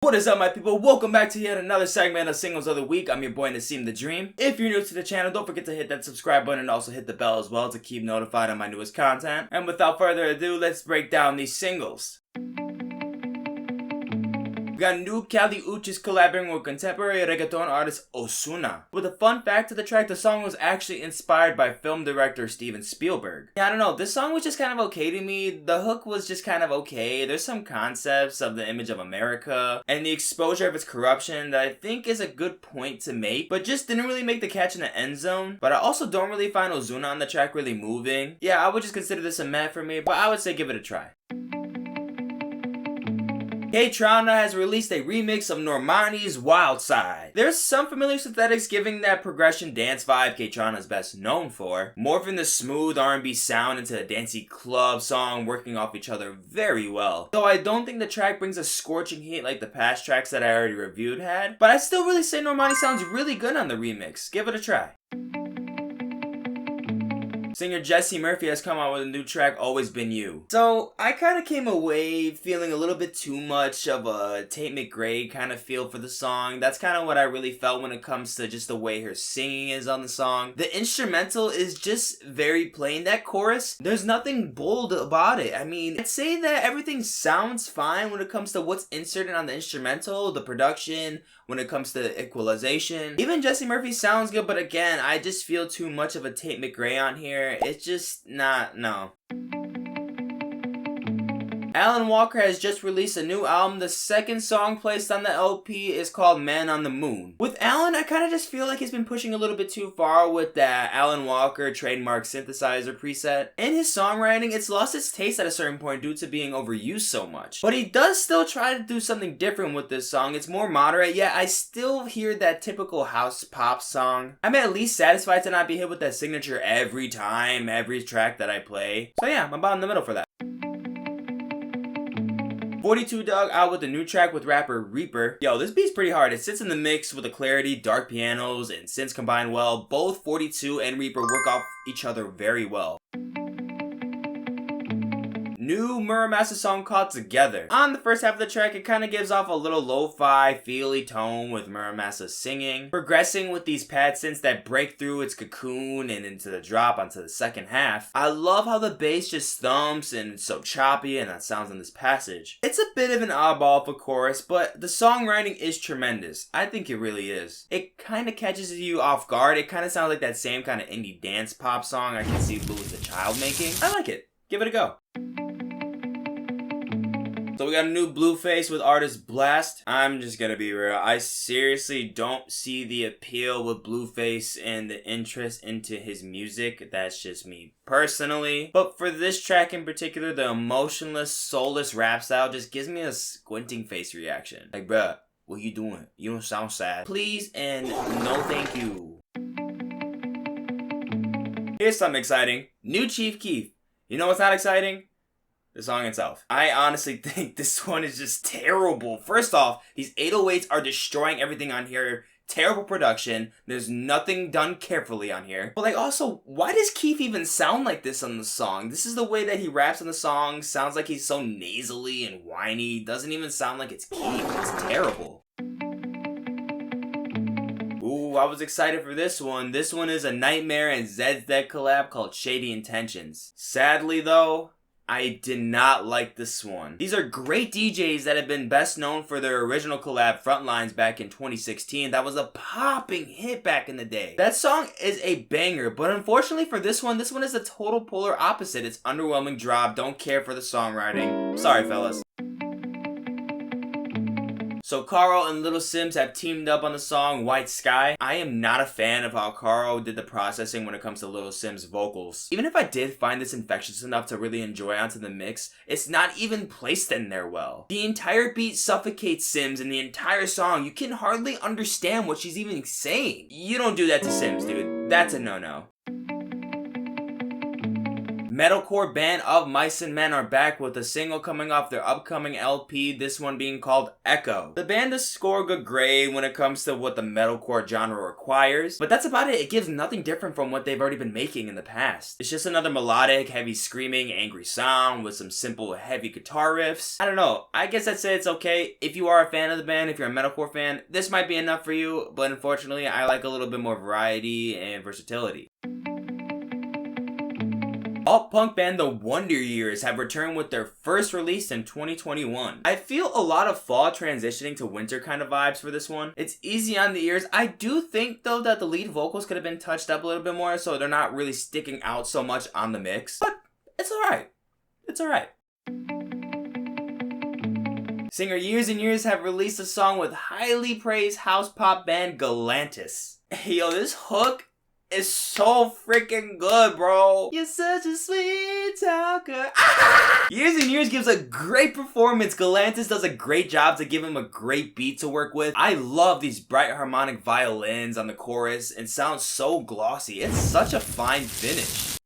What is up, my people? Welcome back to yet another segment of Singles of the Week. I'm your boy Nassim the Dream. If you're new to the channel, don't forget to hit that subscribe button and also hit the bell as well to keep notified on my newest content. And without further ado, let's break down these singles. We got new Cali Uchis collaborating with contemporary reggaeton artist Ozuna. With a fun fact to the track, the song was actually inspired by film director Steven Spielberg. Yeah, I don't know, this song was just kind of okay to me. The hook was just kind of okay. There's some concepts of the image of America and the exposure of its corruption that I think is a good point to make, but just didn't really make the catch in the end zone. But I also don't really find Ozuna on the track really moving. Yeah, I would just consider this a meh for me, but I would say give it a try. KAYTRANDA has released a remix of Normani's Wild Side. There's some familiar synthetics giving that progression dance vibe KAYTRANDA is best known for, morphing the smooth R&B sound into a dancey club song, working off each other very well. Though I don't think the track brings a scorching heat like the past tracks that I already reviewed had, but I still really say Normani sounds really good on the remix. Give it a try. Singer Jessie Murphy has come out with a new track, Always Been You. So, I kind of came away feeling a little bit too much of a Tate McRae kind of feel for the song. That's kind of what I really felt when it comes to just the way her singing is on the song. The instrumental is just very plain. That chorus, there's nothing bold about it. I mean, I'd say that everything sounds fine when it comes to what's inserted on the instrumental, the production, when it comes to equalization. Even Jessie Murphy sounds good, but again, I just feel too much of a Tate McRae on here. It's just not, no. Alan Walker has just released a new album. The second song placed on the LP is called Man on the Moon. With Alan, I kind of just feel like he's been pushing a little bit too far with that Alan Walker trademark synthesizer preset. In his songwriting, it's lost its taste at a certain point due to being overused so much. But he does still try to do something different with this song. It's more moderate, yet I still hear that typical house pop song. I'm at least satisfied to not be hit with that signature every time, every track that I play. So yeah, I'm about in the middle for that. 42 Dugg out with a new track with rapper Reaper. Yo, this beat's pretty hard. It sits in the mix with the clarity, dark pianos, and synths combined well. Both 42 and Reaper work off each other very well. New Mura Masa song called Together. On the first half of the track, it kind of gives off a little lo-fi, feely tone with Mura Masa singing, progressing with these pad synths that break through its cocoon and into the drop onto the second half. I love how the bass just thumps and it's so choppy and that sounds in this passage. It's a bit of an oddball for chorus, but the songwriting is tremendous. I think it really is. It kind of catches you off guard. It kind of sounds like that same kind of indie dance pop song I can see Louis the Child making. I like it. Give it a go. So we got a new Blueface with artist Blast. I'm just gonna be real. I seriously don't see the appeal with Blueface and the interest into his music. That's just me personally. But for this track in particular, the emotionless, soulless rap style just gives me a squinting face reaction. Like, bruh, what you doing? You don't sound sad. Please and no thank you. Here's something exciting. New Chief Keef. You know what's not exciting? The song itself. I honestly think this one is just terrible. First off, these 808s are destroying everything on here. Terrible production. There's nothing done carefully on here. But like also, why does Keef even sound like this on the song? This is the way that he raps in the song. Sounds like he's so nasally and whiny. Doesn't even sound like it's Keef. It's terrible. Ooh, I was excited for this one. This one is a Nightmare and Zeds collab called Shady Intentions. Sadly though, I did not like this one. These are great DJs that have been best known for their original collab Frontlines back in 2016. That was a popping hit back in the day. That song is a banger, but unfortunately for this one is the total polar opposite. It's underwhelming drop, don't care for the songwriting. Sorry fellas. So Kairo and Little Simz have teamed up on the song White Sky. I am not a fan of how Kairo did the processing when it comes to Little Simz' vocals. Even if I did find this infectious enough to really enjoy onto the mix, it's not even placed in there well. The entire beat suffocates Simz and the entire song. You can hardly understand what she's even saying. You don't do that to Simz, dude. That's a no-no. metalcore band of Mice and Men are back with a single coming off their upcoming LP, this one being called Echo. The band does score a good grade when it comes to what the metalcore genre requires, but that's about it. It gives nothing different from what they've already been making in the past. It's just another melodic, heavy screaming, angry sound with some simple heavy guitar riffs. I don't know, I guess I'd say it's okay. If you are a fan of the band, if you're a metalcore fan, this might be enough for you, but unfortunately I like a little bit more variety and versatility. Alt-punk band The Wonder Years have returned with their first release in 2021. I feel a lot of fall transitioning to winter kind of vibes for this one. It's easy on the ears. I do think though that the lead vocals could have been touched up a little bit more so they're not really sticking out so much on the mix. But it's alright. It's alright. Singer Years and Years have released a song with highly praised house pop band Galantis. Hey yo, this hook is so freaking good, bro. You're such a sweet talker. Ah! Years and Years gives a great performance. Galantis does a great job to give him a great beat to work with. I love these bright harmonic violins on the chorus and sounds so glossy. It's such a fine finish.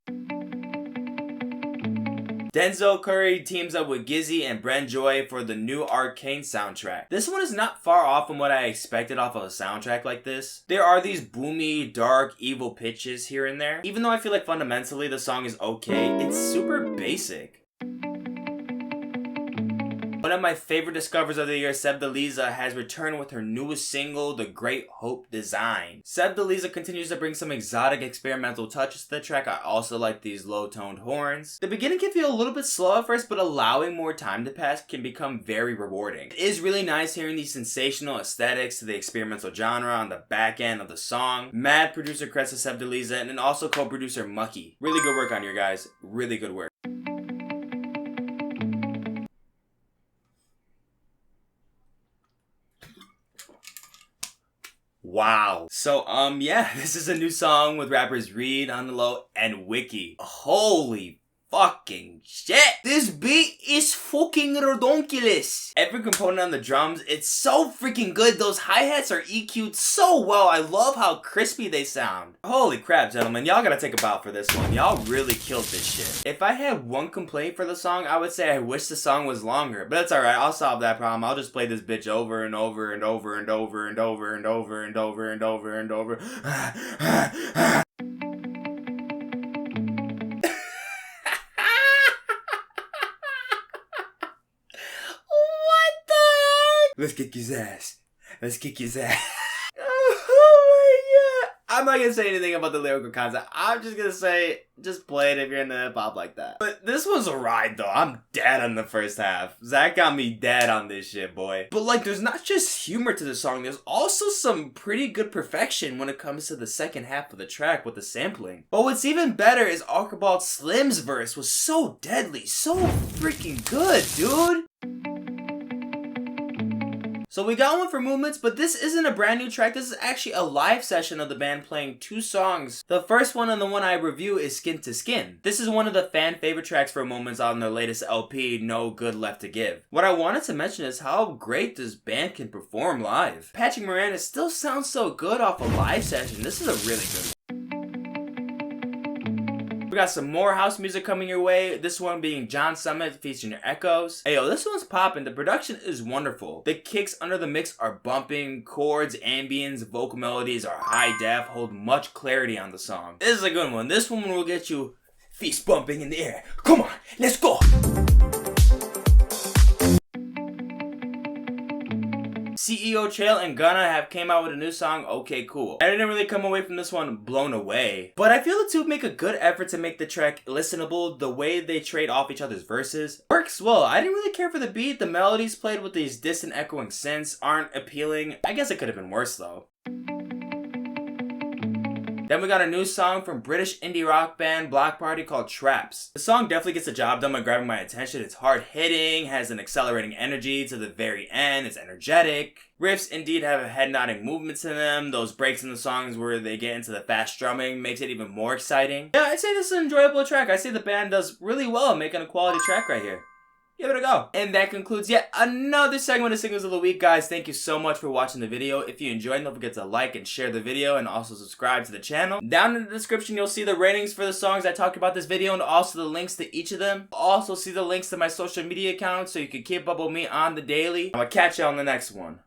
Denzel Curry teams up with Gizzy and Bren Joy for the new Arcane soundtrack. This one is not far off from what I expected off of a soundtrack like this. There are these boomy, dark, evil pitches here and there. Even though I feel like fundamentally the song is okay, it's super basic. One of my favorite discoveries of the year, Sevdaliza, has returned with her newest single, The Great Hope Design. Sevdaliza continues to bring some exotic experimental touches to the track. I also like these low-toned horns. The beginning can feel a little bit slow at first, but allowing more time to pass can become very rewarding. It is really nice hearing these sensational aesthetics to the experimental genre on the back end of the song. Mad producer Cressa Sevdaliza, and then also co-producer Mucky. Really good work on your guys. Really good work. Wow. So, yeah, this is a new song with rappers Reed, Hunnaloe, and Wiki. Holy fucking shit! This beat is fucking redonkulous. Every component on the drums, it's so freaking good. Those hi-hats are EQ'd so well. I love how crispy they sound. Holy crap, gentlemen. Y'all gotta take a bow for this one. Y'all really killed this shit. If I had one complaint for the song, I would say I wish the song was longer. But it's alright. I'll solve that problem. I'll just play this bitch over and over and over and over and over and over and over and over and over. Let's kick his ass. Let's kick his ass. Oh my god. I'm not gonna say anything about the lyrical concept. I'm just gonna say, just play it if you're into hip hop like that. But this was a ride though. I'm dead on the first half. Zack got me dead on this shit, boy. But like, there's not just humor to the song. There's also some pretty good perfection when it comes to the second half of the track with the sampling. But what's even better is Archibald Slim's verse was so deadly, so freaking good, dude. So we got one for Movements, but this isn't a brand new track. This is actually a live session of the band playing two songs. The first one and the one I review is Skin to Skin. This is one of the fan favorite tracks for Movements on their latest LP, No Good Left to Give. What I wanted to mention is how great this band can perform live. Patrick Moran still sounds so good off a live session. This is a really good one. We got some more house music coming your way. This one being John Summit featuring Echoes. Hey yo, this one's popping. The production is wonderful. The kicks under the mix are bumping. Chords, ambience, vocal melodies are high def. Hold much clarity on the song. This is a good one. This one will get you fist bumping in the air. Come on, let's go. CEO Trayle and Gunna have came out with a new song, Okay Cool. I didn't really come away from this one blown away, but I feel the two make a good effort to make the track listenable. The way they trade off each other's verses works well. I didn't really care for the beat. The melodies played with these distant echoing synths aren't appealing. I guess it could have been worse though. Then we got a new song from British indie rock band Block Party called Traps. The song definitely gets the job done by grabbing my attention. It's hard hitting, has an accelerating energy to the very end, it's energetic. Riffs indeed have a head nodding movement to them. Those breaks in the songs where they get into the fast drumming makes it even more exciting. Yeah, I'd say this is an enjoyable track. I say the band does really well making a quality track right here. give it a go. And that concludes yet another segment of Singles of the Week, guys. Thank you so much for watching the video. If you enjoyed, don't forget to like and share the video, and also subscribe to the channel. Down in the description, you'll see the ratings for the songs I talked about this video, and also the links to each of them. Also see the links to my social media accounts so you can keep up with me on the daily. I'm gonna catch you on the next one.